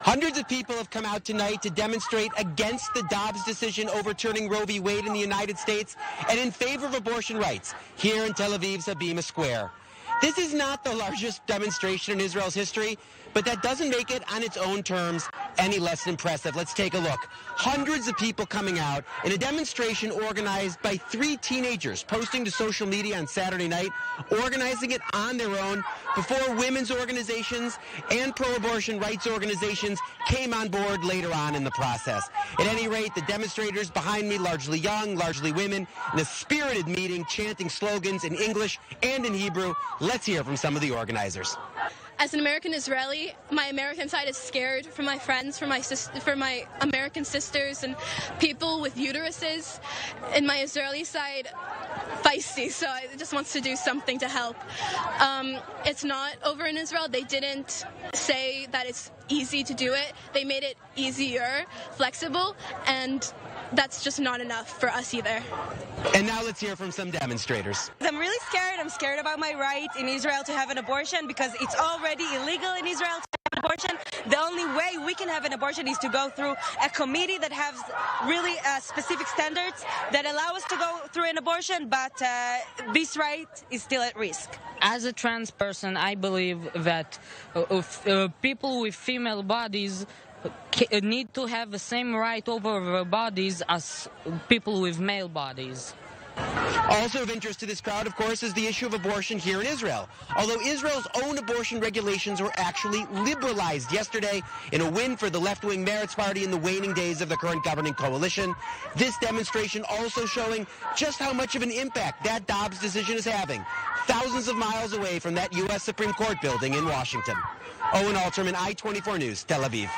Hundreds of people have come out tonight to demonstrate against the Dobbs decision overturning Roe v. Wade in the United States and in favor of abortion rights here in Tel Aviv's Habima Square. This is not the largest demonstration in Israel's history, but that doesn't make it on its own terms any less impressive. Let's take a look. Hundreds of people coming out in a demonstration organized by 3 teenagers posting to social media on Saturday night, organizing it on their own before women's organizations and pro-abortion rights organizations came on board later on in the process. At any rate, the demonstrators behind me, largely young, largely women, in a spirited meeting chanting slogans in English and in Hebrew. Let's hear from some of the organizers. As an American Israeli, my American side is scared for my friends, for my American sisters and people with uteruses. And my Israeli side, feisty, so it just wants to do something to help. It's not over in Israel. They didn't say that it's easy to do it. They made it easier, flexible, and that's just not enough for us either. And now let's hear from some demonstrators. I'm really scared. I'm scared about my right in Israel to have an abortion because it's already illegal in Israel to have an abortion. The only way we can have an abortion is to go through a committee that has really specific standards that allow us to go through an abortion, but this right is still at risk. As a trans person, I believe that people with female bodies need to have the same right over their bodies as people with male bodies. Also of interest to this crowd, of course, is the issue of abortion here in Israel. Although Israel's own abortion regulations were actually liberalized yesterday in a win for the left-wing Meretz party in the waning days of the current governing coalition, this demonstration also showing just how much of an impact that Dobbs decision is having, thousands of miles away from that U.S. Supreme Court building in Washington. Owen Alterman, I-24 News, Tel Aviv.